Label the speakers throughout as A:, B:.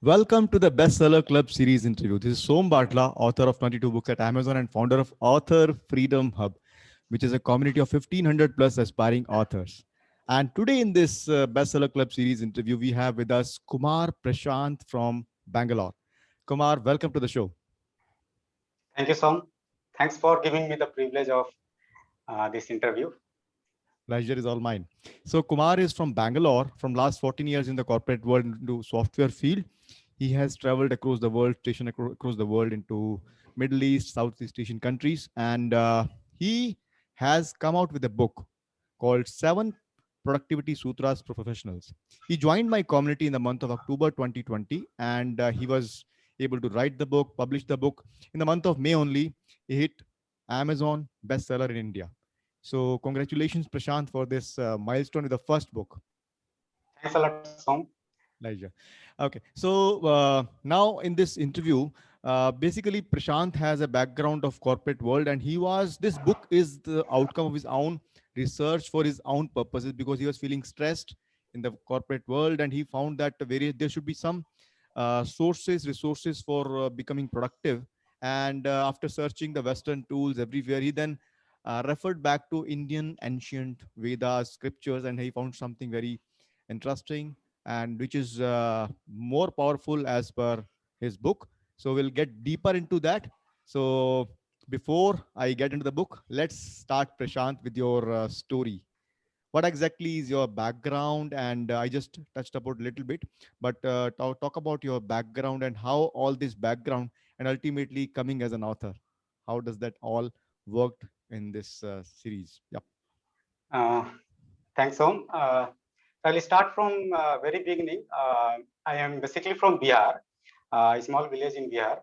A: Welcome to the Bestseller Club series interview. This is Som Bathla, author of 22 books at Amazon and founder of Author Freedom Hub, which is a community of 1500 plus aspiring authors. And today in this Bestseller Club series interview, we have with us Kumar Prashant from Bangalore. Kumar, welcome to the show.
B: Thank you, Sam. Thanks for giving me the privilege of this interview.
A: Pleasure is all mine. So Kumar is from Bangalore, from last 14 years in the corporate world into software field. He has traveled across the world, stationed across the world into Middle East, Southeast Asian countries, and he has come out with a book called Seven Productivity Sutras for Professionals. He joined my community in the month of October 2020, and he was able to write the book, publish the book. In the month of May only, he hit Amazon bestseller in India. So congratulations, Prashant, for this milestone with the first book.
B: Thanks a lot, Sam.
A: Elijah. Okay, so now in this interview, basically Prashant has a background of corporate world, and this book is the outcome of his own research for his own purposes because he was feeling stressed in the corporate world, and he found that there should be some resources for becoming productive. And after searching the Western tools everywhere, he then referred back to Indian ancient Vedas scriptures, and he found something very interesting and which is more powerful as per his book. So we'll get deeper into that. So before I get into the book, let's start, Prashant, with your story. What exactly is your background? And I just touched about a little bit, but talk about your background and how all this background and ultimately coming as an author. How does that all worked in this series? Yep.
B: Uh, Thanks, Sam. I'll start from very beginning. I am basically from Bihar, a small village in Bihar,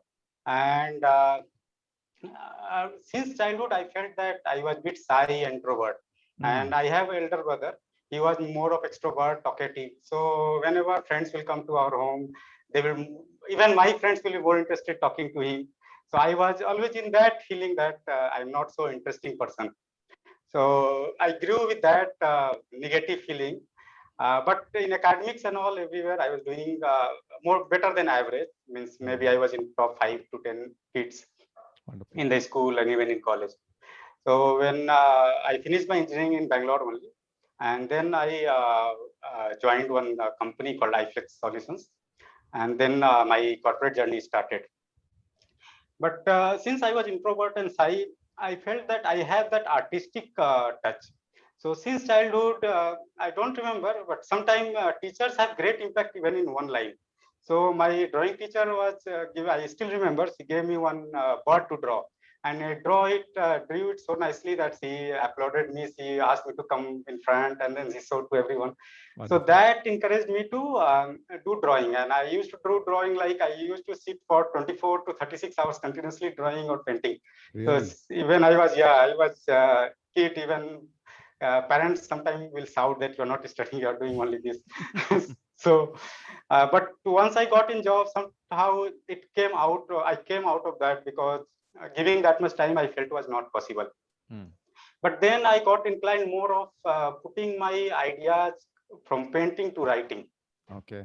B: and since childhood, I felt that I was a bit shy and introvert. And
A: Mm.
B: I have an elder brother. He was more of extrovert, talkative. So whenever friends will come to our home, they will even my friends will be more interested talking to him. So I was always in that feeling that I'm not so interesting person. So I grew with that negative feeling. But in academics and all everywhere, I was doing more better than average. Means maybe I was in top 5 to 10 kids
A: Wonderful.
B: in the school and even in college. So when I finished my engineering in Bangalore only, and then I joined one company called iFlex Solutions, and then my corporate journey started. But since I was introvert and shy, I felt that I have that artistic touch. So since childhood, I don't remember, but sometimes teachers have great impact even in one line. So my drawing teacher I still remember, she gave me one bird to draw. And I drew it so nicely that she applauded me. She asked me to come in front, and then she showed to everyone. So
A: Wonderful.
B: that encouraged me to do drawing. And I used to do drawing like I used to sit for 24 to 36 hours continuously drawing or painting. So
A: Really?
B: even I was kid, even parents sometimes will shout that you're not studying, you're doing only this. So, but once I got in job, somehow it came out, I came out of that because giving that much time I felt was not possible.
A: Mm.
B: But then I got inclined more of putting my ideas from painting to writing.
A: Okay.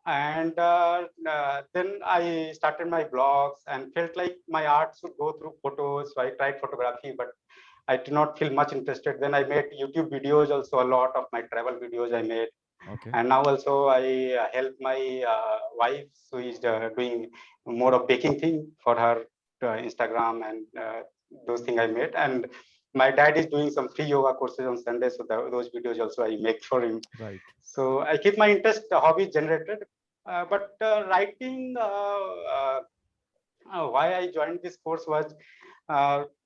B: And then I started my blogs and felt like my art should go through photos. So I tried photography, but I did not feel much interested. Then I made YouTube videos also, a lot of my travel videos I made.
A: Okay.
B: And now also I help my wife who is doing more of baking thing for her Instagram and those things I made. And my dad is doing some free yoga courses on Sunday, so those videos also I make for him.
A: Right.
B: So I keep my interest, hobby generated. But writing, why I joined this course was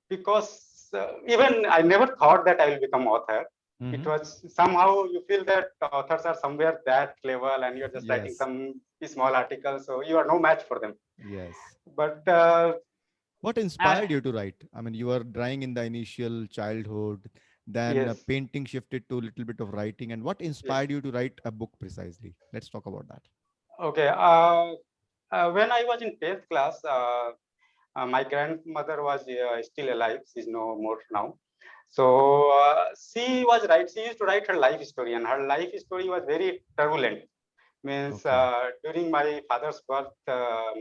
B: because even I never thought that I will become author. It
A: Mm-hmm.
B: was somehow you feel that authors are somewhere that level and you're just writing
A: Yes.
B: some small articles, so you are no match for them.
A: Yes.
B: But
A: What
B: uh,
A: inspired you to write? I mean, you were drawing in the initial childhood, then
B: yes,
A: painting shifted to a little bit of writing. And what
B: yes.
A: inspired you to write a book precisely? Let's talk about that.
B: Okay. When I was in 10th class, my grandmother was still alive. She's no more now. So she used to write her life story, and her life story was very turbulent. Means
A: Okay.
B: during my father's birth,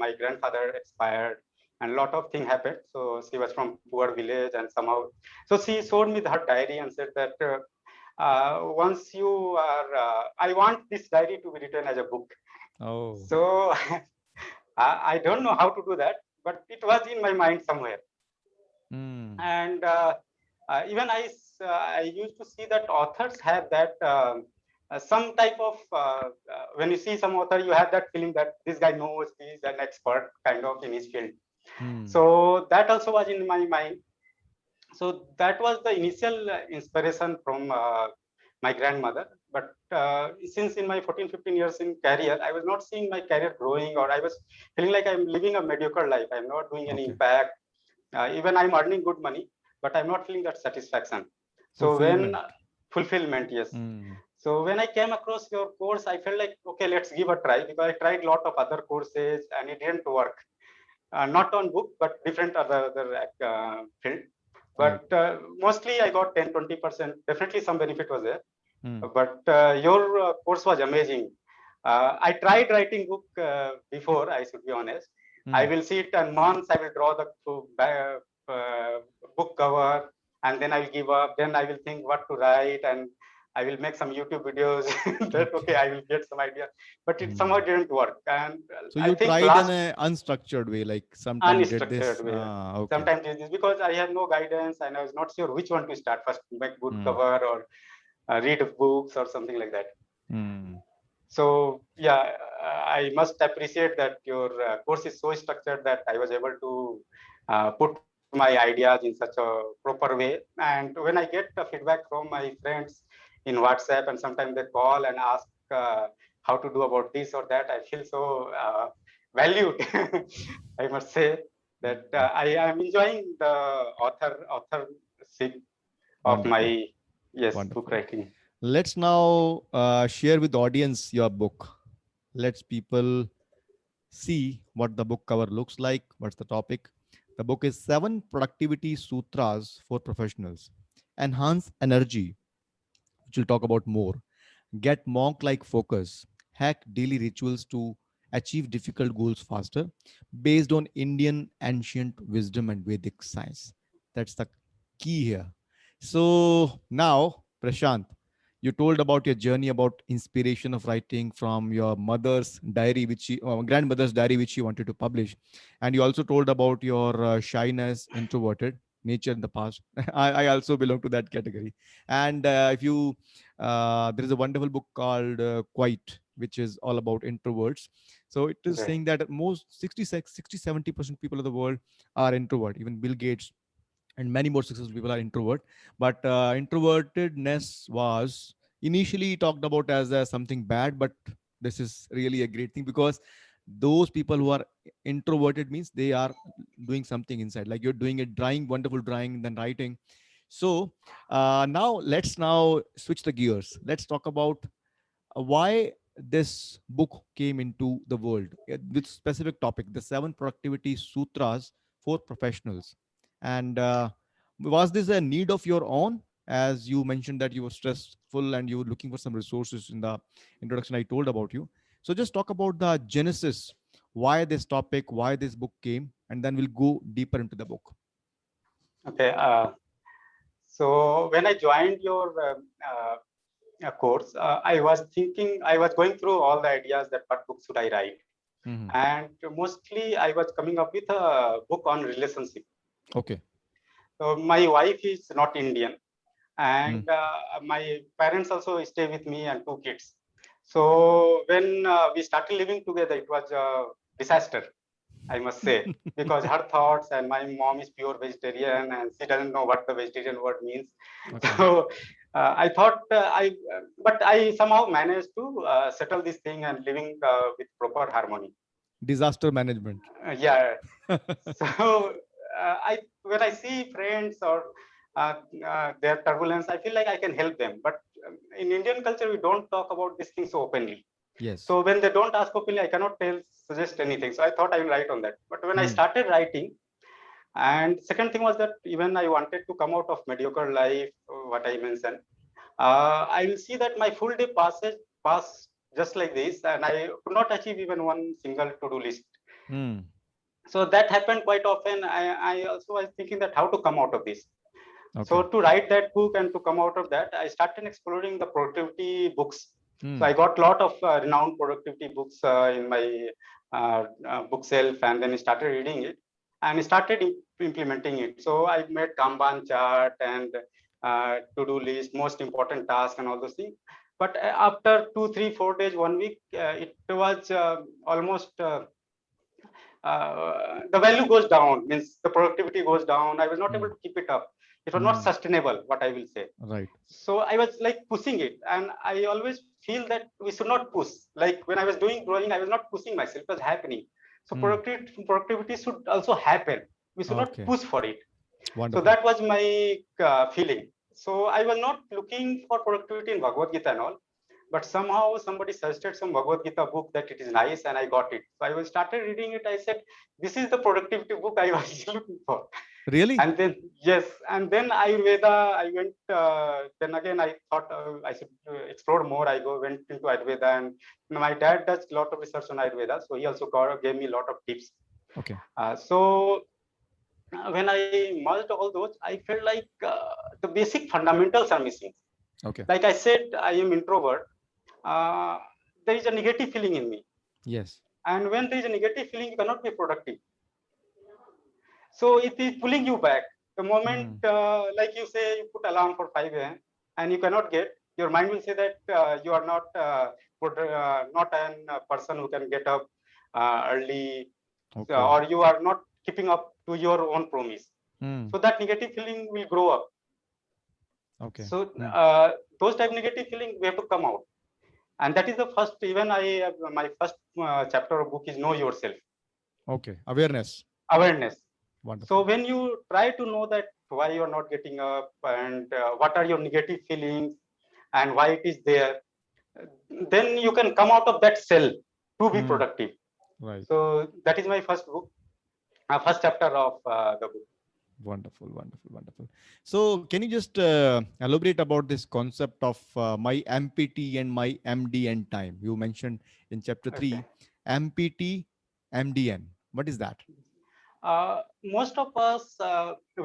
B: my grandfather expired, and a lot of things happened. So she was from poor village, and somehow, so she showed me her diary and said that once you are, I want this diary to be written as a book.
A: Oh.
B: So I don't know how to do that, but it was in my mind somewhere.
A: Mm.
B: And even I used to see that authors have that some type of when you see some author, you have that feeling that this guy knows, he's an expert kind of in his field.
A: Mm.
B: So that also was in my mind. So that was the initial inspiration from my grandmother. But since in my 14, 15 years in career, I was not seeing my career growing, or I was feeling like I'm living a mediocre life. I'm not doing any
A: Okay.
B: impact. Even I'm earning good money, but I'm not feeling that satisfaction. So when
A: Fulfillment.
B: fulfillment, yes.
A: Mm.
B: So when I came across your course, I felt like, okay, let's give a try, because I tried a lot of other courses and it didn't work. Not on book, but different other field.
A: Right.
B: But mostly I got 10, 20%. Definitely some benefit was there.
A: Mm.
B: But your course was amazing. I tried writing book before, I should be honest. I
A: Mm.
B: will see it in months. I will draw the book cover, and then I will give up. Then I will think what to write, and I will make some YouTube videos. That okay,
A: Okay.
B: I will get some idea, but it somehow
A: Mm.
B: didn't work. And
A: So
B: I
A: you
B: think
A: tried in
B: last
A: a unstructured way, like sometime did
B: unstructured
A: this.
B: way.
A: Ah, okay.
B: Sometimes it is because I have no guidance and I was not sure which one to start first, make good
A: Mm.
B: cover or read books or something like that.
A: Mm.
B: So yeah, I must appreciate that your course is so structured that I was able to put my ideas in such a proper way. And when I get the feedback from my friends in WhatsApp, and sometimes they call and ask how to do about this or that, I feel so valued. I must say that I am enjoying the authorship of
A: Wonderful.
B: my, yes, book
A: Wonderful.
B: writing.
A: Let's now share with the audience your book. Let's people see what the book cover looks like. What's the topic? The book is Seven Productivity Sutras for Professionals. Enhance energy, which we'll talk about more. Get monk like focus. Hack daily rituals to achieve difficult goals faster based on Indian ancient wisdom and Vedic science. That's the key here. So now, Prashant, you told about your journey about inspiration of writing from your mother's diary, which grandmother's diary, which you wanted to publish, and you also told about your shyness, introverted nature in the past. I also belong to that category. And if you there is a wonderful book called Quiet, which is all about introverts. So it is
B: Okay.
A: saying that most 60-70% people of the world are introvert. Even Bill Gates and many more successful people are introvert. But introvertedness was initially talked about as something bad, but this is really a great thing, because those people who are introverted means they are doing something inside, like you're doing a drawing, wonderful drawing, then writing. So now let's now switch the gears. Let's talk about why this book came into the world with specific topic, the seven productivity sutras for professionals. And was this a need of your own, as you mentioned that you were stressful and you were looking for some resources in the introduction I told about you. So just talk about the genesis, why this topic, why this book came, and then we'll go deeper into the book.
B: Okay. So when I joined your course, I was thinking, I was going through all the ideas that what book should I write,
A: Hmm.
B: and mostly I was coming up with a book on relationship.
A: Okay.
B: So my wife is not Indian,
A: Mm.
B: and my parents also stay with me and two kids. So when we started living together, it was a disaster, I must say, because her thoughts, and my mom is pure vegetarian and she doesn't know what the vegetarian word means.
A: Okay.
B: So I thought but I somehow managed to settle this thing and living with proper harmony.
A: Disaster management.
B: Yeah. So I when I see friends or their turbulence, I feel like I can help them. But in Indian culture, we don't talk about these things so openly.
A: Yes.
B: So when they don't ask openly, I cannot suggest anything. So I thought I will write on that. But when I
A: Mm.
B: started writing, and second thing was that even I wanted to come out of mediocre life, what I mentioned, I will see that my full day pass just like this, and I could not achieve even one single to-do list.
A: Hmm.
B: So that happened quite often. I also was thinking that how to come out of this. So
A: Okay.
B: to write that book and to come out of that, I started exploring the productivity books. So
A: Hmm.
B: I got a lot of renowned productivity books in my bookshelf, and then I started reading it and started implementing it. So I made Kanban chart and to-do list, most important task, and all those things. But after 2, 3, 4 days, 1 week, it was almost the value goes down, means the productivity goes down. I was not able
A: Hmm.
B: to keep it up. It was not
A: Hmm.
B: sustainable, what I will say.
A: Right.
B: So I was like pushing it, and I always feel that we should not push. Like when I was doing drawing, I was not pushing myself, it was happening. So
A: Hmm.
B: productivity should also happen. We should not
A: Okay.
B: push for it. So
A: Wonderful.
B: that was my feeling. So I was not looking for productivity in Bhagavad Gita and all, but somehow somebody suggested some Bhagavad Gita book that it is nice, and I got it. So I was started reading it. I said, this is the productivity book I was looking for.
A: Really?
B: And then yes, and then Ayurveda, I went. Then again, I thought I should explore more. Went into Ayurveda, and my dad does a lot of research on Ayurveda, so he also gave me a lot of tips.
A: Okay.
B: So when I merged all those, I felt like the basic fundamentals are missing.
A: Okay.
B: Like I said, I am introvert. Uh, there is a negative feeling in me,
A: Yes.
B: and when there is a negative feeling, you cannot be productive. So it is pulling you back. The moment,
A: Hmm.
B: like you say, you put alarm for 5 a.m. and you cannot get, your mind will say that you are not a person who can get up early,
A: Okay.
B: or you are not keeping up to your own promise.
A: Hmm.
B: So that negative feeling will grow up.
A: Okay.
B: So
A: Hmm.
B: those type negative feeling we have to come out, and that is the first. Even my first chapter of book is know yourself,
A: Okay. Awareness.
B: awareness. So
A: Wonderful.
B: when you try to know that why you are not getting up, and what are your negative feelings and why it is there, then you can come out of that cell to be
A: Hmm.
B: productive.
A: Right.
B: So that is my first book, first chapter of the book.
A: Wonderful, wonderful, wonderful. So, can you just elaborate about this concept of my MPT and my MDN time? You mentioned in chapter
B: Okay.
A: 3, MPT, MDN. What is that?
B: Most of us,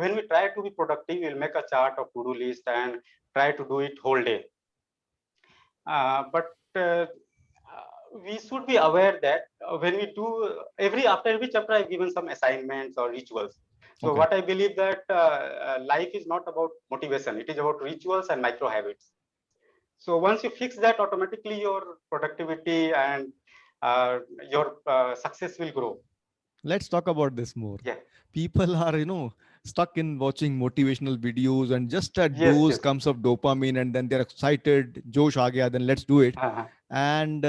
B: when we try to be productive, we'll make a chart of to-do list and try to do it whole day. But we should be aware that when we do after every chapter, I've given some assignments or rituals. So
A: Okay.
B: what I believe that life is not about motivation; it is about rituals and micro habits. So once you fix that, automatically your productivity and uh, your success will grow.
A: Let's talk about this more.
B: Yeah.
A: People are, stuck in watching motivational videos, and just a
B: Yes.
A: dose
B: Yes.
A: comes of dopamine, and then they're excited, Josh aa gaya, then let's do it.
B: Uh-huh.
A: And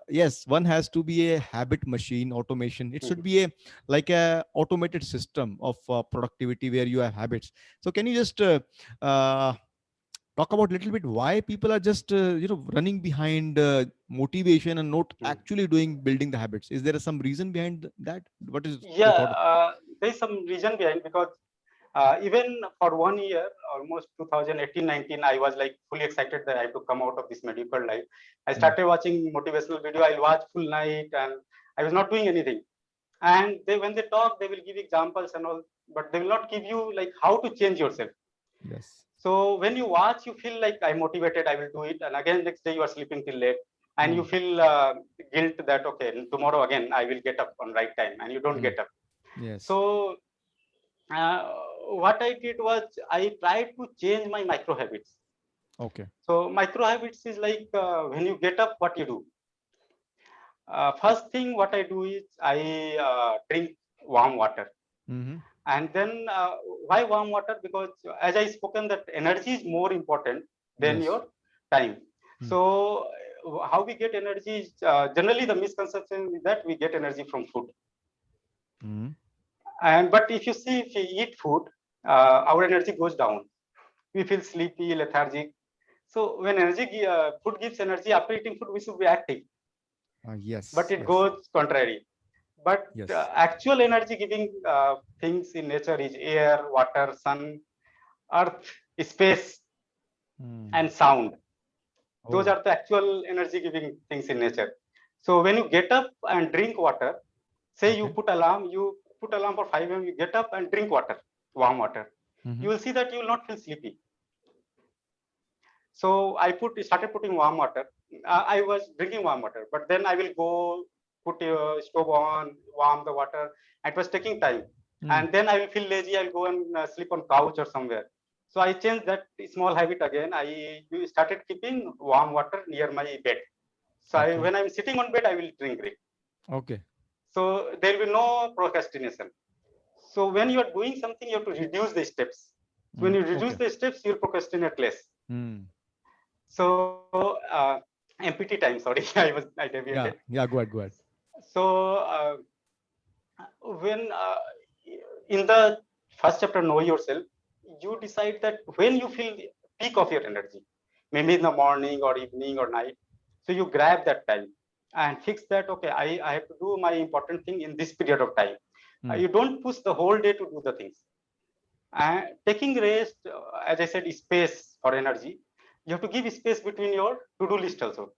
A: yes, one has to be a habit machine automation. It should
B: Mhm.
A: be a like a automated system of productivity where you have habits. So can you just talk about a little bit why people are just running behind motivation and not
B: Mhm.
A: actually doing building the habits? Is there some reason behind that? What is your
B: Yeah,
A: thought?
B: there's some reason behind, because even for 1 year, almost 2018-19, I was like fully excited that I have to come out of this medical life. I
A: Hmm.
B: started watching motivational video. I'll watch full night, and I was not doing anything. And when they talk, they will give examples and all, but they will not give you like how to change yourself.
A: Yes.
B: So when you watch, you feel like I'm motivated, I will do it. And again, next day you are sleeping till late, and you
A: Hmm.
B: feel guilt that, okay, tomorrow again, I will get up on right time, and you don't
A: Hmm.
B: get up.
A: Yes.
B: So uh, what I did was I tried to change my micro habits.
A: Okay.
B: So micro habits is like when you get up, what you do. First thing, what I do is I drink warm water,
A: Mm-hmm.
B: and then why warm water? Because as I spoken, that energy is more important than
A: Yes.
B: your time.
A: Hmm.
B: So how we get energy is generally the misconception is that we get energy from food.
A: Hmm.
B: And but if you see, if we eat food, our energy goes down. We feel sleepy, lethargic. So when food gives energy, after eating food, we should be active, but
A: Yes.
B: it
A: Yes.
B: goes contrary. But
A: Yes.
B: actual energy giving things in nature is air, water, sun, earth, space,
A: Hmm.
B: and sound. Those
A: Oh.
B: are the actual energy giving things in nature. So when you get up and drink water, say you
A: Okay.
B: put alarm for 5 a.m., you get up and drink water, warm water,
A: Mm-hmm.
B: you will see that you will not feel sleepy. So I started putting warm water. I was drinking warm water, but then I will go put a stove on, warm the water. It was taking time,
A: Mm.
B: and then I will feel lazy. I'll go and sleep on couch or somewhere. So I changed that small habit again. I started keeping warm water near my bed. So
A: Okay.
B: when I'm sitting on bed, I will drink it.
A: Okay.
B: So there will be no procrastination. So when you are doing something, you have to reduce the steps. When
A: Mm.
B: you reduce
A: Okay.
B: the steps, you'll procrastinate less.
A: Mm.
B: So MPT time, sorry, I deviated.
A: Yeah. Yeah. Go ahead. Go ahead.
B: So when in the first chapter, Know Yourself, you decide that when you feel the peak of your energy, maybe in the morning or evening or night, so you grab that time and fix that. Okay, I have to do my important thing in this period of time.
A: Mm.
B: You don't push the whole day to do the things. And taking rest, as I said, space for energy. You have to give space between your to-do list also.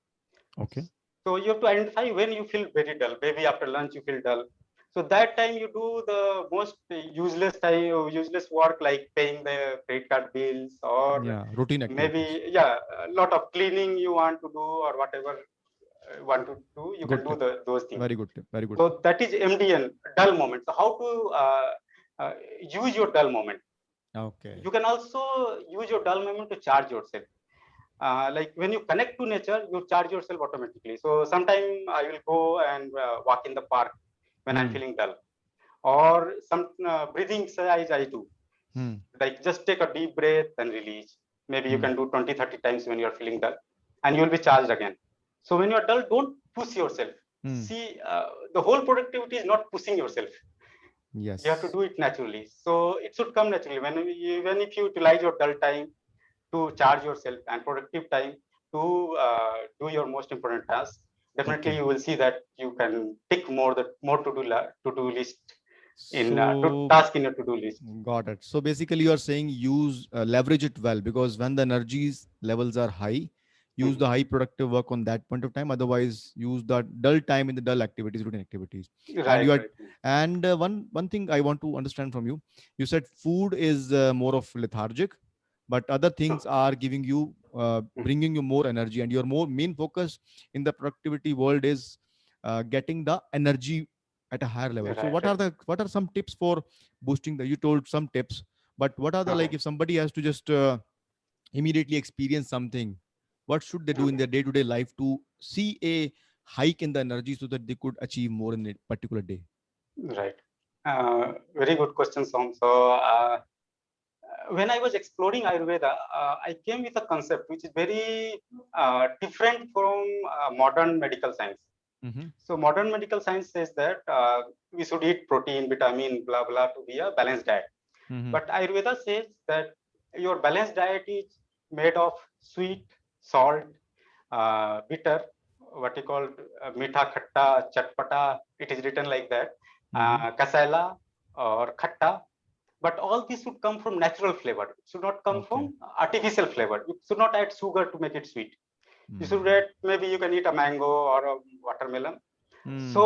A: Okay.
B: So you have to identify when you feel very dull. Maybe after lunch you feel dull. So that time you do the most useless work like paying the credit card bills, or
A: Yeah. Routine activities.
B: maybe a lot of cleaning you want to do, or whatever you want to do. You can
A: Good
B: do
A: tip.
B: those things.
A: Very good tip. Very good tip.
B: So that is MDN, dull moment. So how to uh, use your dull moment?
A: Okay.
B: You can also use your dull moment to charge yourself. Like when you connect to nature, you charge yourself automatically. So sometime I will go and walk in the park when I'm
A: Mm.
B: feeling dull, or some breathing exercise I do,
A: Mm.
B: like just take a deep breath and release. Maybe you
A: Mm.
B: can do 20-30 times when you're feeling dull, and you'll be charged again. So when you're dull, don't push yourself.
A: Mm.
B: See, the whole productivity is not pushing yourself. You have to
A: Yes.
B: do it naturally. So it should come naturally. Even if you utilize your dull time to charge yourself and productive time to do your most important task, definitely
A: Okay.
B: you will see that you can tick more to do list in to
A: So
B: task in your to do list.
A: got it. So basically, you are saying use leverage it well, because when the energies levels are high, use the
B: Mhm.
A: high productive work on that point of time. Otherwise, use the dull time in the dull activities, routine activities. And you
B: Right,
A: are,
B: right.
A: and one thing I want to understand from you, you said food is more of lethargic, but other things
B: No.
A: are giving you,
B: Mhm.
A: bringing you more energy, and your more main focus in the productivity world is getting the energy at a higher level. So
B: Right, right.
A: what are some tips for boosting the, you told some tips, but what are the,
B: Okay.
A: like, if somebody has to just immediately experience something, what should they do in
B: Okay.
A: their day-to-day life to see a hike in the energy so that they could achieve more in a particular day?
B: Right. Very good question, Som. So when I was exploring Ayurveda, I came with a concept which is very different from modern medical science.
A: Mm-hmm.
B: So modern medical science says that we should eat protein, vitamin, blah blah, to be a balanced diet.
A: Mm-hmm.
B: But Ayurveda says that your balanced diet is made of sweet, salt, bitter, what you call mitha, khatta, chatpata. It is written like that.
A: Mm-hmm.
B: Kasaila or khatta. But all this should come from natural flavor. It should not come
A: Okay.
B: from artificial flavor. You should not add sugar to make it sweet. You should
A: Mm.
B: add, maybe you can eat a mango or a watermelon.
A: Mm.
B: So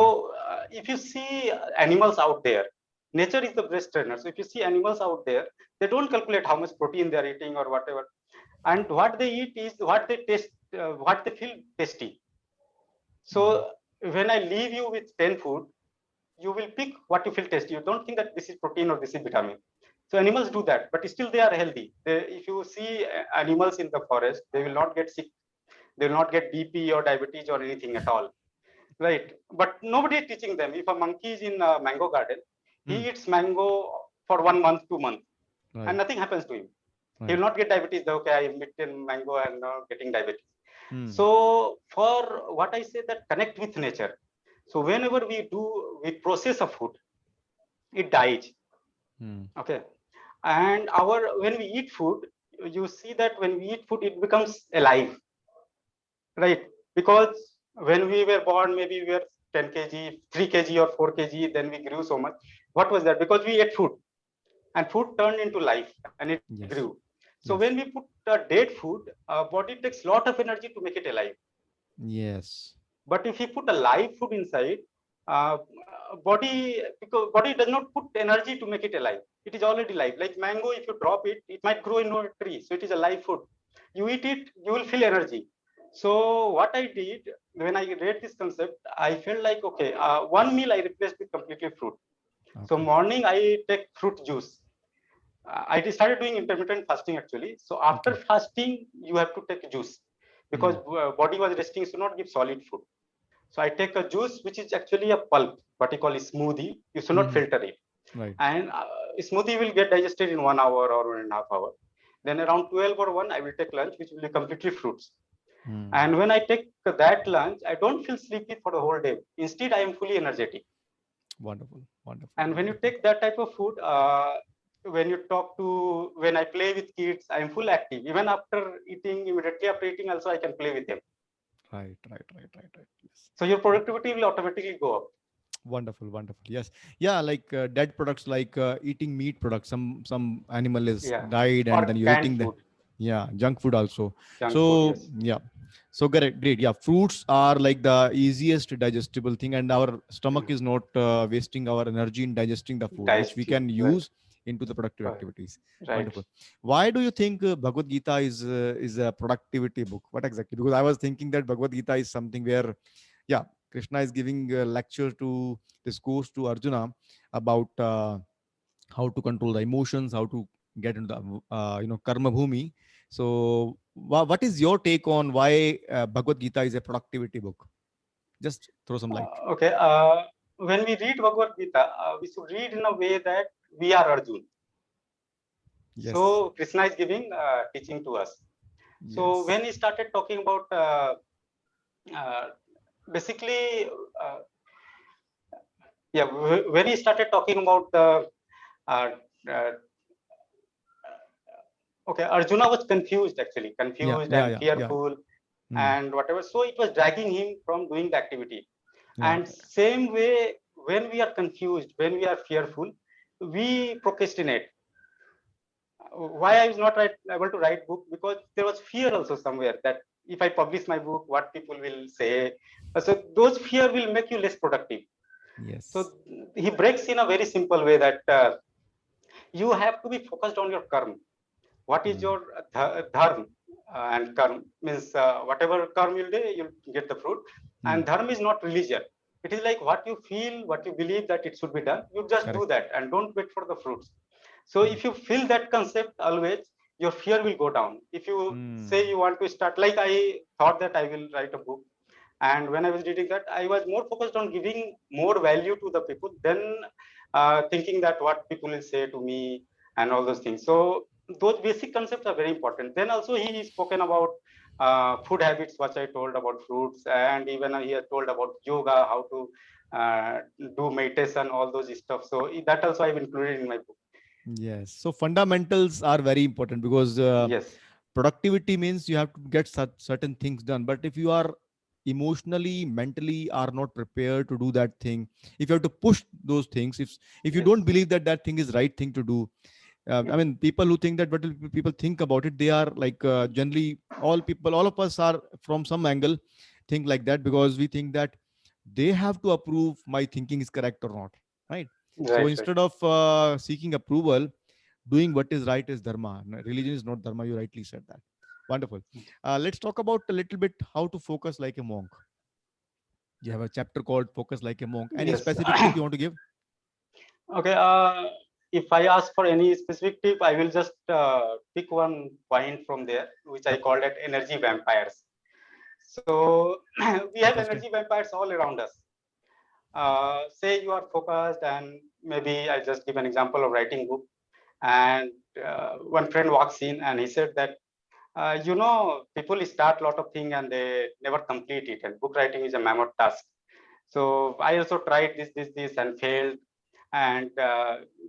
B: if you see animals out there, nature is the best trainer. So if you see animals out there, they don't calculate how much protein they are eating or whatever, and what they eat is what they taste, what they feel tasty.
A: Mm.
B: So when I leave you with 10 food, you will pick what you feel tasty. You don't think that this is protein or this is vitamin. So animals do that, but still they are healthy. If you see animals in the forest, they will not get sick. They will not get BP or diabetes or anything at all. Right. But nobody is teaching them. If a monkey is in a mango garden,
A: Mm.
B: he eats mango for 1 month, 2 months, and
A: Right.
B: nothing happens to him. He
A: Right.
B: will not get diabetes. Okay, I am eating mango and now getting diabetes.
A: Mm.
B: So for what I say, that connect with nature. So whenever we process a food, it dies.
A: Mm.
B: Okay. And when we eat food, you see that when we eat food, it becomes alive, right? Because when we were born, maybe we were 10 kg, 3 kg or 4 kg, then we grew so much. What was that? Because we ate food, and food turned into life and it grew.
A: Yes.
B: So
A: Yes.
B: when we put dead food, body takes lot of energy to make it alive.
A: Yes.
B: But if you put a live food inside, uh, body, because body does not put energy to make it alive. It is already live. Like mango, if you drop it, it might grow in a tree. So it is a live food. You eat it, you will feel energy. So what I did when I read this concept, I felt like, okay, one meal I replaced with completely fruit. So
A: Okay.
B: morning I take fruit juice. I started doing intermittent fasting actually. So after
A: Okay.
B: fasting, you have to take juice because
A: Hmm.
B: body was resting, so not give solid food. So I take a juice which is actually a pulp, what you call a smoothie. You should not
A: Hmm.
B: filter it,
A: Right.
B: and smoothie will get digested in 1 hour or 1.5 hour. Then around 12 or 1, I will take lunch, which will be completely fruits.
A: Hmm.
B: And when I take that lunch, I don't feel sleepy for the whole day. Instead, I am fully energetic.
A: Wonderful. Wonderful.
B: And when you
A: Wonderful.
B: take that type of food, when you talk to, when I play with kids, I am full active. Even after eating, immediately after eating, also I can play with them.
A: Right. Right. Right. Right. Right. Yes.
B: So your
A: Right.
B: productivity will automatically go up.
A: Wonderful. Wonderful. Yes. Yeah. Like dead products, like eating meat products. Some animal is
B: Yeah.
A: died, and then
B: Or
A: you're
B: canned
A: eating the,
B: food,
A: yeah, junk food also.
B: junk food,
A: So
B: yes.
A: yeah. So great. Great. Yeah. Fruits are like the easiest digestible thing, and our stomach
B: Mm.
A: is not wasting our energy in digesting the food, which we
B: Digestive,
A: can
B: right,
A: use into the productive
B: right,
A: activities.
B: right.
A: Wonderful. Why do you think Bhagavad Gita is a productivity book? What exactly? Because I was thinking that Bhagavad Gita is something where, yeah, Krishna is giving a lecture to this course to Arjuna about how to control the emotions, how to get into the karma bhumi. So, what is your take on why Bhagavad Gita is a productivity book? Just throw some light.
B: Okay. When we read Bhagavad Gita, we should read in a way that we are Arjun.
A: Yes.
B: So Krishna is giving teaching to us. So
A: Yes.
B: when he started talking about uh, basically, uh, yeah, when he started talking about uh, uh, okay, Arjuna was confused actually,
A: Yeah.
B: confused
A: Yeah.
B: and
A: Yeah. Yeah.
B: fearful
A: Hmm.
B: and whatever. So it was dragging him from doing the activity.
A: Yeah.
B: And same way, when we are confused, when we are fearful, we procrastinate. Why I was not able to write book, because there was fear also somewhere that if I publish my book, what people will say. So those fear will make you less productive.
A: Yes.
B: So he breaks in a very simple way that you have to be focused on your karma. What is
A: Hmm.
B: your dharma? And karma means whatever karma you'll do, you'll get the fruit.
A: Hmm.
B: And dharma is not religion. It is like what you feel, what you believe that it should be done. You just do
A: Correct.
B: that and don't wait for the fruits. So if
A: Correct.
B: you feel that concept always, your fear will go down. If you say
A: Hmm.
B: you want to start, like I thought that I will write a book, and when I was reading that, I was more focused on giving more value to the people than thinking that what people will say to me and all those things. So those basic concepts are very important. Then also he spoken about food habits, what I told about fruits, and even he has told about yoga, how to do meditation, all those stuff. So that also I've included in my book.
A: Yes. So fundamentals are very important because
B: Yes,
A: productivity means you have to get such certain things done. But if you are emotionally, mentally are not prepared to do that thing, if you have to push those things, if you
B: yes,
A: don't believe that that thing is right thing to do, I mean, people who think that what will people think about it, they are like generally all people, all of us are from some angle think like that because we think that they have to approve my thinking is correct or not, right? So
B: right, right.
A: instead of seeking approval, doing what is right is dharma. Religion is not dharma. You rightly said that. Wonderful. Let's talk about a little bit how to focus like a monk. You have a chapter called Focus Like a Monk. Any
B: Yes.
A: specific tip you want to give?
B: Okay. If I ask for any specific tip, I will just pick one point from there, which I
A: Yep.
B: called it energy vampires. So we have
A: Interesting.
B: energy vampires all around us. Say you are focused, and maybe I just give an example of writing book. And one friend walks in and he said that, people start a lot of things and they never complete it. And book writing is a mammoth task. So I also tried this, and failed. And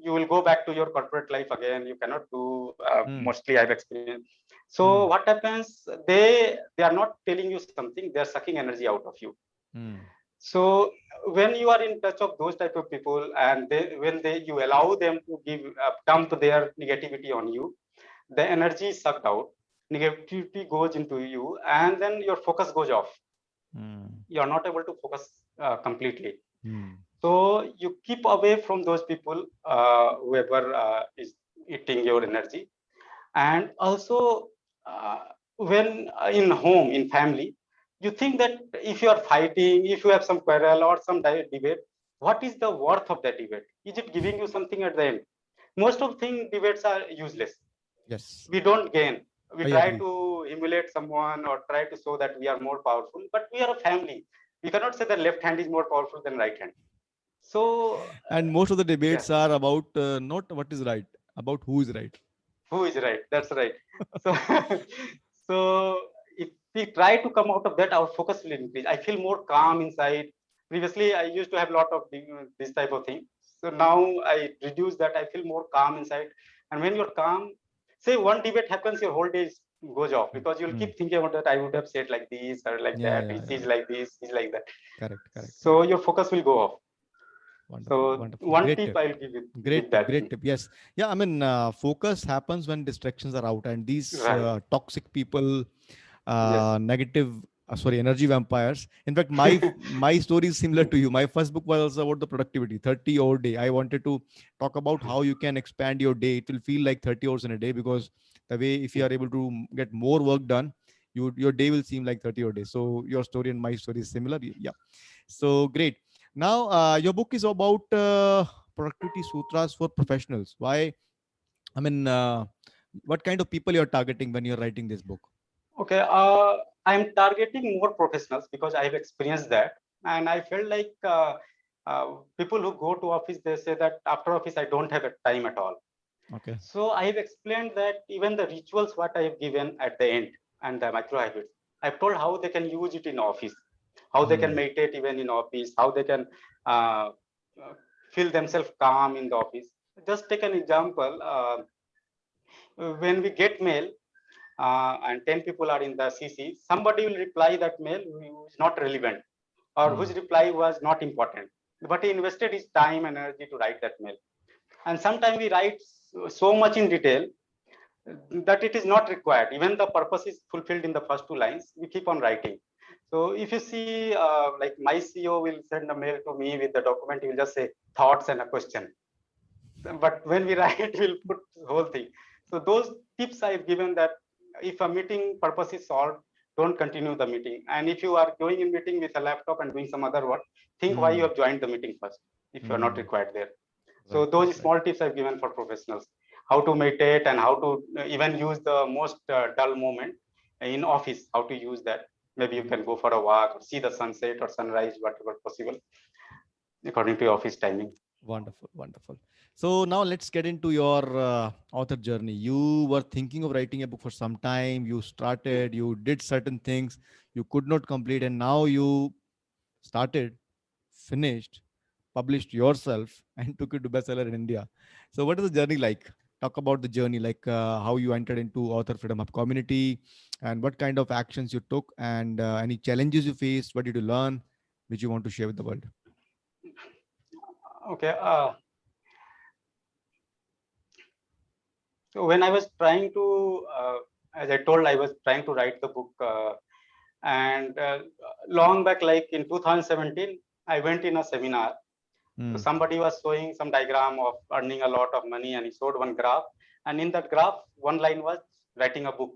B: you will go back to your corporate life again. You cannot do.
A: Hmm.
B: Mostly, I've experienced. So
A: Hmm.
B: what happens? They are not telling you something. They are sucking energy out of you.
A: Hmm.
B: So when you are in touch of those type of people, and when they you allow them to give dump their negativity on you, the energy is sucked out, negativity goes into you, and then your focus goes off.
A: Mm.
B: You are not able to focus completely.
A: Mm.
B: So you keep away from those people, whoever is eating your energy. And also, uh, when in home, in family, you think that if you are fighting, if you have some quarrel or some debate, what is the worth of that debate? Is it giving you something at the end? Most of things debates are useless.
A: Yes,
B: We don't gain. We
A: I
B: try
A: agree.
B: to emulate someone or try to show that we are more powerful, but we are a family. We cannot say that left hand is more powerful than right hand. So
A: And most of the
B: yeah,
A: debates are about not what is right, about who is right.
B: who is right? That's right. So so if we try to come out of that, our focus will increase. I feel more calm inside. Previously I used to have a lot of this type of thing. So now I reduce that. I feel more calm inside. And when you're calm, say one debate happens, your whole day goes off,
A: Mm.
B: because you'll
A: Mm.
B: keep thinking about that. I would have said like this or like
A: Yeah,
B: that.
A: yeah, yeah.
B: He's like this, he's like that.
A: Correct, correct,
B: So
A: correct.
B: your focus will go off.
A: Wonderful,
B: So
A: wonderful.
B: one
A: Great
B: tip
A: tip.
B: I'll give you, give
A: Great tip,
B: that.
A: great tip. Yes. Yeah, I mean, focus happens when distractions are out, and these
B: Right.
A: toxic people,
B: Yes.
A: negative, sorry, energy vampires. In fact, my story is similar to you. My first book was also about the productivity, 30-hour day. I wanted to talk about how you can expand your day. It will feel like 30 hours in a day, because the way, if you are able to get more work done, your day will seem like 30-hour day. So your story and my story is similar. Yeah. So great. Now, your book is about productivity sutras for professionals. Why? I mean, what kind of people you're targeting when you're writing this book?
B: Okay, I'm targeting more professionals because I've experienced that, and I felt like people who go to office, they say that after office I don't have a time at all.
A: Okay.
B: So I have explained that even the rituals what I have given at the end and the micro habits, I've told how they can use it in office, how they can
A: Hmm.
B: meditate even in office, how they can uh, feel themselves calm in the office. Just take an example. When we get mail, and 10 people are in the CC, somebody will reply that mail who is not relevant or whose
A: Hmm.
B: reply was not important. But he invested his time and energy to write that mail. And sometimes we write so much in detail that it is not required. Even the purpose is fulfilled in the first two lines. We keep on writing. So if you see, like my CEO will send a mail to me with the document, he will just say thoughts and a question. But when we write, we'll put the whole thing. So those tips I've given, that if a meeting purpose is solved, don't continue the meeting. And if you are going in meeting with a laptop and doing some other work, think why you
A: Hmm.
B: have joined the meeting first if you are not
A: Hmm.
B: required there. So
A: Right, right,
B: those
A: right.
B: small tips I've given for professionals, how to meditate and how to even use the most dull moment in office, how to use that. Maybe you can go for a walk or see the sunset or sunrise, whatever possible, according to your office timing.
A: Wonderful, wonderful. So now let's get into your author journey. You were thinking of writing a book for some time. You started, you did certain things, you could not complete, and now you started, finished, published yourself, and took it to bestseller in India. So, what is the journey like? Talk about the journey, like how you entered into Author Freedom Hub community, and what kind of actions you took, and any challenges you faced. What did you learn, which you want to share with the world?
B: Okay. So when I was trying to, as I told, I was trying to write the book, and long back, like in 2017, I went in a seminar. So
A: Hmm.
B: somebody was showing some diagram of earning a lot of money, and he showed one graph, and in that graph, one line was writing a book.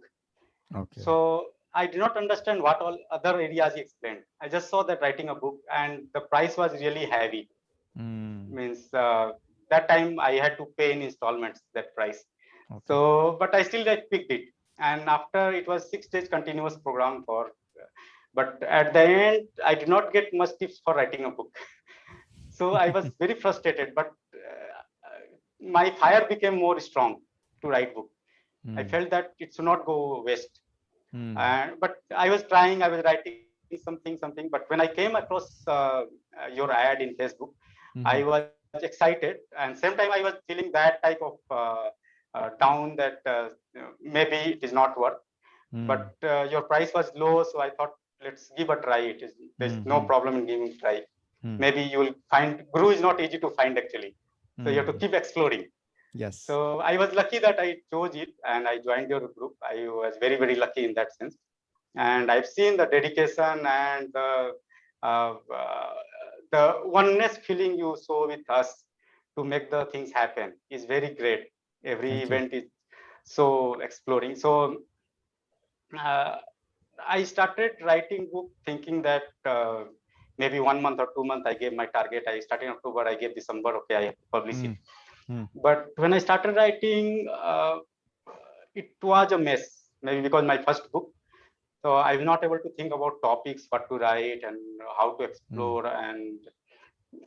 A: Okay.
B: So I did not understand what all other areas he explained. I just saw that writing a book, and the price was really heavy.
A: Hmm.
B: Means that time I had to pay in installments that price.
A: Okay.
B: So, but I still like picked it. And after, it was 6 days continuous program for, but at the end, I did not get much tips for writing a book. So I was very frustrated, but my fire became more strong to write book. I
A: Hmm.
B: felt that it should not go waste.
A: Hmm.
B: But I was trying, I was writing something, but when I came across your ad in Facebook, I
A: Hmm.
B: was excited, and same time I was feeling that type of down, that maybe it is not worth. But
A: Hmm.
B: your price was low, so I thought, let's give a try. There's
A: Hmm.
B: no
A: Hmm.
B: problem in giving a try.
A: Hmm.
B: Maybe you will find guru is not easy to find actually, so you have to
A: Hmm.
B: keep exploring.
A: Yes.
B: So I was lucky that I chose it and I joined your group. I was very, very lucky in that sense. And I've seen the dedication and uh, uh, the oneness feeling you show with us to make the things happen is very great. Every
A: Thank you.
B: event is so exploring. So uh, I started writing book thinking that maybe 1 month or 2 months I gave my target. I started in October, I gave December, okay, I have to publish it.
A: Mm. Mm.
B: But when I started writing, it was a mess. Maybe because my first book, so I'm not able to think about topics, what to write, and how to
A: Mm.
B: explore.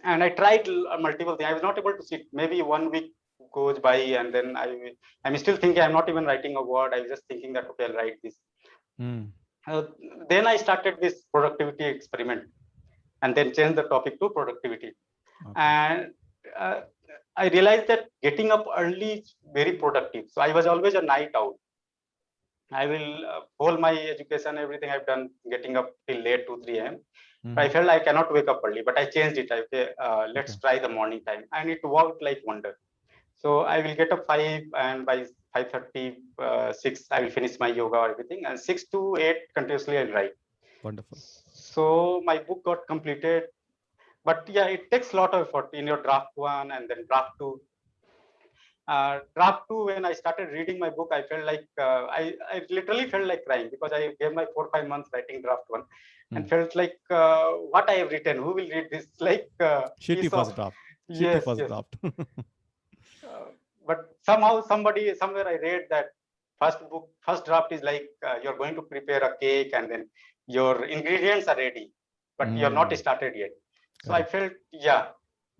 B: And I tried multiple things. I was not able to sit. Maybe 1 week goes by, and then I'm still thinking. I'm not even writing a word. I was just thinking that okay, I'll write this.
A: Mm.
B: Uh, then I started this productivity experiment, and then changed the topic to productivity.
A: Okay.
B: And uh, I realized that getting up early is very productive. So I was always a night owl. I will whole my education, everything I've done, getting up till late 2 3 a.m. I
A: Mm-hmm.
B: felt I cannot wake up early, but I changed it. Okay, let's
A: Okay.
B: try the morning time, and it worked like wonder. So I will get up 5, and by 5:30, 6, I will finish my yoga or everything, and 6 to 8 continuously I'll write.
A: Wonderful.
B: So my book got completed, but yeah, it takes a lot of effort in your draft one and then draft two. Draft two, when I started reading my book, I felt like I literally felt like crying because I gave my 4 5 months writing draft one, and
A: Mm.
B: felt like what I have written. Who will read this? Like
A: Shitty
B: piece of
A: first draft. Shitty
B: yes,
A: first
B: yes.
A: draft.
B: But somehow somebody somewhere I read that first draft is like you're going to prepare a cake and then your ingredients are ready, but you're not
A: Mm.
B: started yet. So I
A: Correct.
B: felt yeah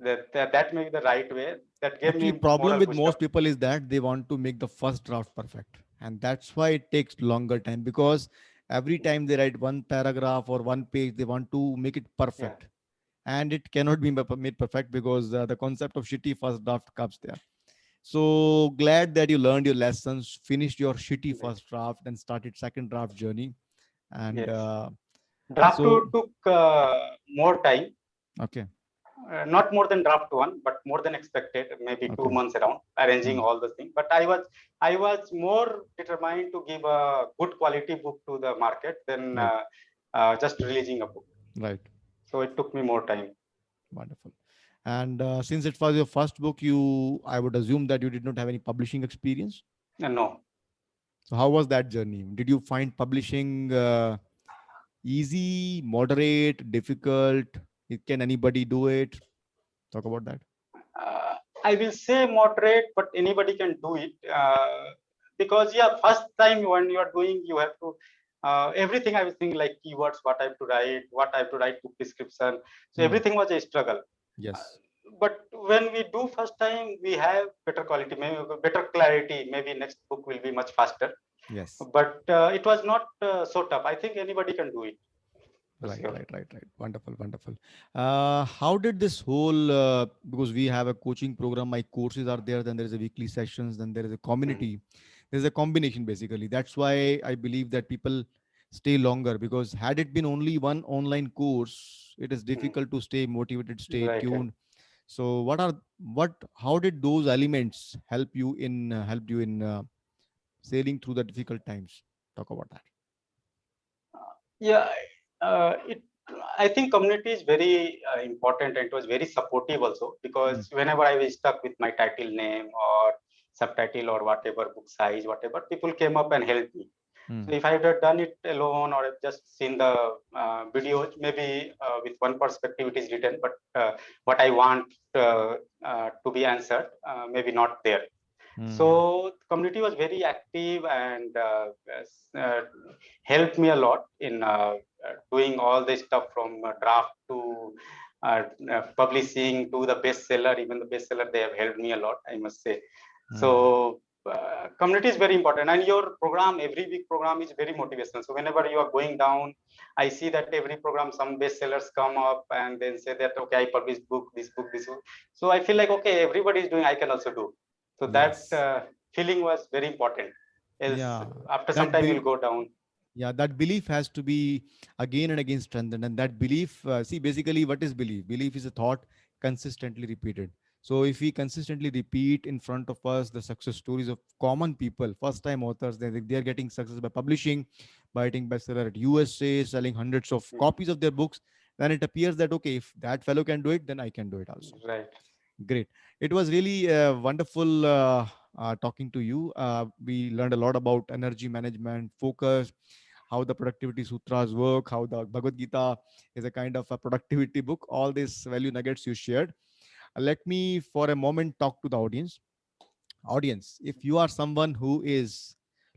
B: that may be the right way. That gave
A: Actually,
B: me
A: problem
B: moral
A: with
B: boost
A: most
B: up.
A: people is that they want to make the first draft perfect, and that's why it takes longer time, because every time they write one paragraph or one page, they want to make it
B: Yeah.
A: perfect, and it cannot be made perfect because the concept of shitty first draft comes there. So glad that you learned your lessons, finished your shitty
B: Yes.
A: first draft, and started second draft journey. And
B: Yes. Draft
A: so,
B: two took more time,
A: okay,
B: not more than draft one, but more than expected. Maybe two
A: okay.
B: months around arranging
A: Hmm.
B: all the things. But I was more determined to give a good quality book to the market than
A: Right,
B: just releasing a book.
A: right.
B: So it took me more time.
A: Wonderful. And since it was your first book, you, I would assume that you did not have any publishing experience.
B: No.
A: So how was that journey? Did you find publishing easy, moderate, difficult? Can anybody do it? Talk about that.
B: I will say moderate, but anybody can do it. Because yeah, first time when you are doing, you have to everything I was thinking like keywords, what I have to write, what I have to write book description. So
A: Hmm.
B: everything was a struggle. Uh,
A: Yes.
B: but when we do first time, we have better quality, maybe better clarity. Maybe next book will be much faster.
A: Yes.
B: But it was not so tough. I think anybody can do it for
A: Right,
B: sure.
A: right, right, right. Wonderful, wonderful. How did this whole, because we have a coaching program, my courses are there, then there is a weekly sessions, then there is a
B: Mhm.
A: community. There's a combination basically. That's why I believe that people stay longer, because had it been only one online course, it is
B: Mhm.
A: difficult to stay motivated, stay
B: Right, right.
A: tuned. So how did those elements helped you in sailing through the difficult times? Talk about that.
B: Yeah, it. I think community is very important, and it was very supportive also
A: Mm,
B: because whenever I was stuck with my title name or subtitle or whatever book size, whatever, people came up and helped me. So
A: mm,
B: if I had done it alone or I've just seen the videos, maybe with one perspective it is written, but what I want to be answered, maybe not there.
A: mm,
B: So the community was very active and uh, helped me a lot in doing all this stuff from draft to publishing to the bestseller. Even the bestseller, they have helped me a lot, I must say.
A: mm.
B: So community is very important, and your program, every week program is very motivational. So whenever you are going down, I see that every program some bestsellers come up and then say that okay, I published book, this book, this book. So I feel like okay, everybody is doing, I can also do. So that
A: Yes.
B: feeling was very important. Is
A: Yeah.
B: after some
A: That
B: time
A: be
B: you'll go down.
A: Yeah, that belief has to be again and again strengthened. And that belief, see, basically, what is belief? Belief is a thought consistently repeated. So if we consistently repeat in front of us the success stories of common people, first time authors, they're getting success by publishing, by writing bestseller at USA, selling hundreds of
B: Mhm.
A: copies of their books, then it appears that, okay, if that fellow can do it, then I can do it also.
B: Right.
A: Great. It was really wonderful talking to you. We learned a lot about energy management, focus, how the productivity sutras work, how the Bhagavad Gita is a kind of a productivity book. All these value nuggets you shared. Let me, for a moment, talk to the audience. Audience, if you are someone who is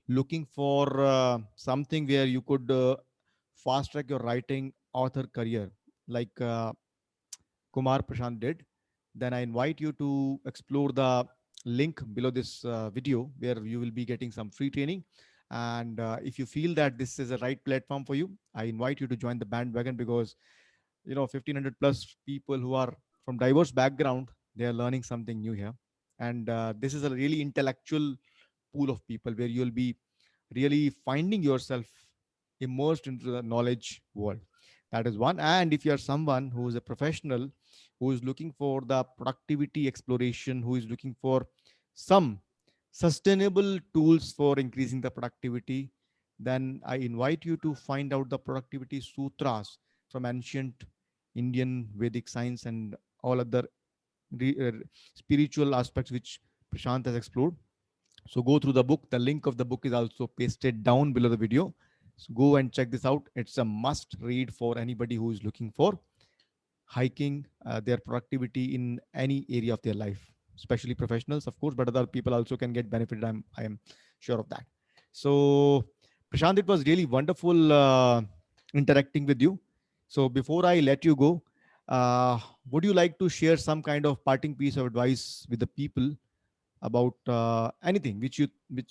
A: looking for something where you could fast track your writing author career, like Kumar Prashant did, then I invite you to explore the link below this video where you will be getting some free training. And if you feel that this is a right platform for you, I invite you to join the bandwagon, because 1500 plus people who are from diverse background, they are learning something new here. And this is a really intellectual pool of people where you'll be really finding yourself immersed into the knowledge world. That is one. And if you are someone who is a professional, who is looking for the productivity exploration, who is looking for some sustainable tools for increasing the productivity, then I invite you to find out the productivity sutras from ancient Indian Vedic science and all other spiritual aspects which Prashant has explored. So go through the book. The link of the book is also pasted down below the video. So go and check this out. It's a must read for anybody who is looking for hiking their productivity in any area of their life, especially professionals, of course, but other people also can get benefited. I am sure of that. So, Prashant, it was really wonderful interacting with you. So, before I let you go, would you like to share some kind of parting piece of advice with the people about anything which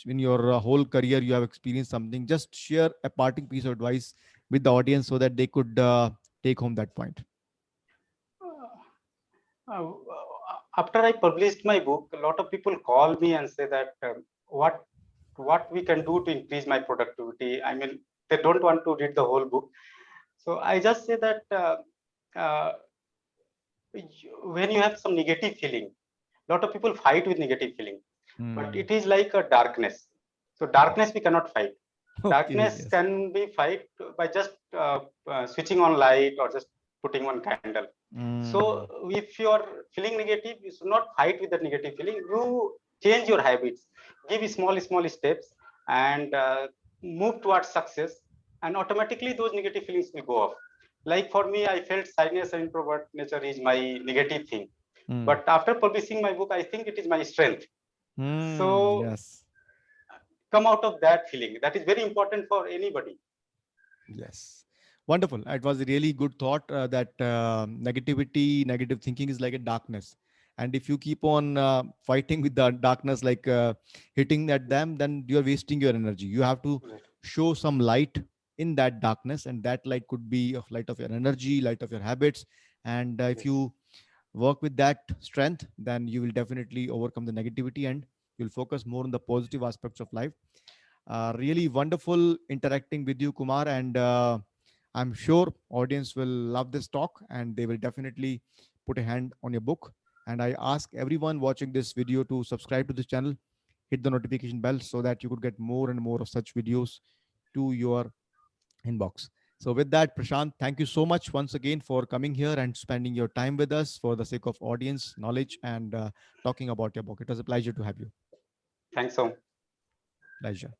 A: in your whole career you have experienced something? Just share a parting piece of advice with the audience so that they could take home that point.
B: Uh, After I published my book, a lot of people call me and say that what we can do to increase my productivity. I mean, they don't want to read the whole book. So I just say that uh, when you have some negative feeling, a lot of people fight with negative feeling, but
A: Hmm.
B: it is like a darkness. So darkness
A: Yes.
B: we cannot fight.
A: Okay.
B: Darkness
A: Yes.
B: can be fight by just switching on light or just putting one candle. So
A: Mm.
B: if you are feeling negative, you should not fight with that negative feeling. You change your habits, give small steps, and move towards success, and automatically those negative feelings will go off. Like for me, I felt shyness and introvert nature is my negative thing.
A: Mm.
B: But after publishing my book, I think it is my strength.
A: Mm.
B: So
A: Yes.
B: come out of that feeling. That is very important for anybody.
A: Yes. Wonderful. It was a really good thought that negativity, negative thinking is like a darkness. And if you keep on fighting with the darkness, like hitting at them, then you're wasting your energy. You have to
B: Right.
A: show some light in that darkness, and that light could be of light of your energy, light of your habits. And if
B: Yes.
A: you work with that strength, then you will definitely overcome the negativity and you'll focus more on the positive aspects of life. Really wonderful interacting with you, Kumar, and I'm sure audience will love this talk and they will definitely put a hand on your book. And I ask everyone watching this video to subscribe to this channel, hit the notification bell so that you could get more and more of such videos to your inbox. So with that, Prashant, thank you so much once again for coming here and spending your time with us for the sake of audience knowledge and talking about your book. It was a pleasure to have you.
B: Thanks so
A: Pleasure.